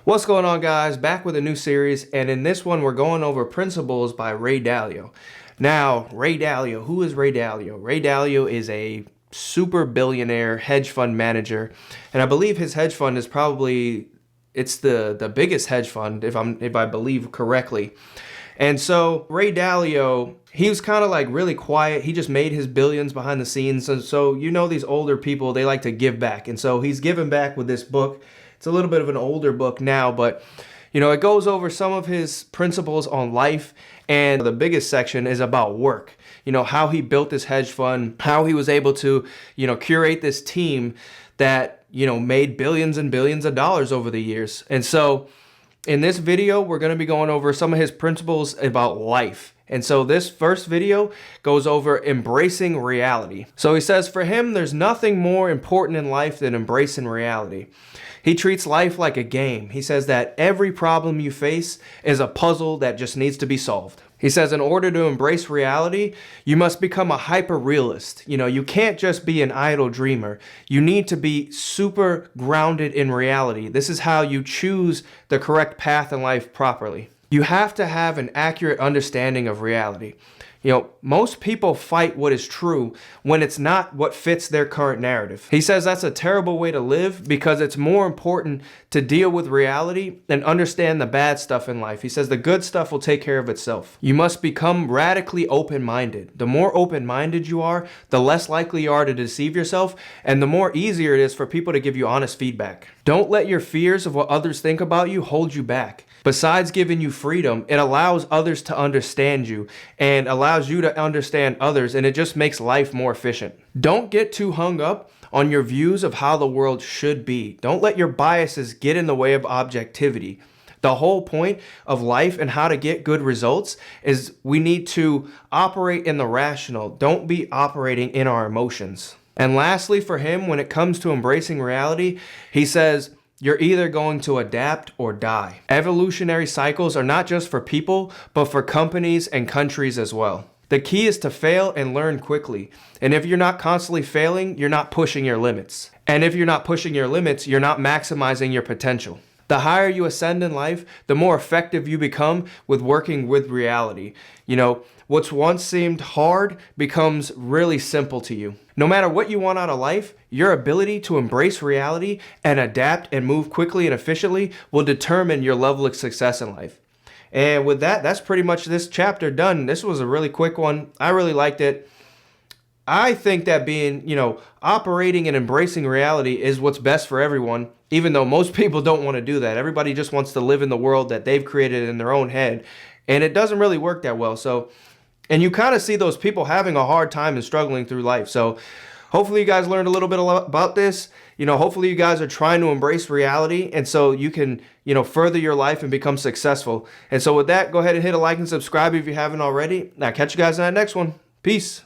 What's going on, guys? Back with a new series, and in this one we're going over Principles by Ray Dalio. Now, Ray Dalio, who is Ray Dalio? Ray Dalio is a super billionaire hedge fund manager, and I believe his hedge fund is probably it's the biggest hedge fund if I believe correctly. And so Ray Dalio, he was kind of like really quiet. He just made his billions behind the scenes. And so, these older people, they like to give back. And so he's given back with this book. It's a little bit of an older book now, but it goes over some of his principles on life. And the biggest section is about work. How he built this hedge fund, how he was able to, curate this team that, made billions and billions of dollars over the years. And so in this video, we're going to be going over some of his principles about life. And so this first video goes over embracing reality. So he says for him, there's nothing more important in life than embracing reality. He treats life like a game. He says that every problem you face is a puzzle that just needs to be solved. He says in order to embrace reality, you must become a hyper-realist. You can't just be an idle dreamer. You need to be super grounded in reality. This is how you choose the correct path in life properly. You have to have an accurate understanding of reality. Most people fight what is true when it's not what fits their current narrative. He says that's a terrible way to live because it's more important to deal with reality and understand the bad stuff in life. He says the good stuff will take care of itself. You must become radically open-minded. The more open-minded you are, the less likely you are to deceive yourself, and the more easier it is for people to give you honest feedback. Don't let your fears of what others think about you hold you back. Besides giving you freedom, it allows others to understand you and allows you to understand others, and it just makes life more efficient. Don't get too hung up on your views of how the world should be. Don't let your biases get in the way of objectivity. The whole point of life and how to get good results is we need to operate in the rational. Don't be operating in our emotions. And lastly, for him, when it comes to embracing reality, he says, you're either going to adapt or die. Evolutionary cycles are not just for people, but for companies and countries as well. The key is to fail and learn quickly. And if you're not constantly failing, you're not pushing your limits. And if you're not pushing your limits, you're not maximizing your potential. The higher you ascend in life, the more effective you become with working with reality. What's once seemed hard becomes really simple to you. No matter what you want out of life, your ability to embrace reality and adapt and move quickly and efficiently will determine your level of success in life. And with that, that's pretty much this chapter done. This was a really quick one. I really liked it. I think that being, operating and embracing reality is what's best for everyone, even though most people don't want to do that. Everybody just wants to live in the world that they've created in their own head, and it doesn't really work that well. And you kind of see those people having a hard time and struggling through life. So hopefully you guys learned a little bit about this. Hopefully you guys are trying to embrace reality, and so you can, further your life and become successful. And so with that, go ahead and hit a like and subscribe if you haven't already. Now catch you guys in that next one. Peace.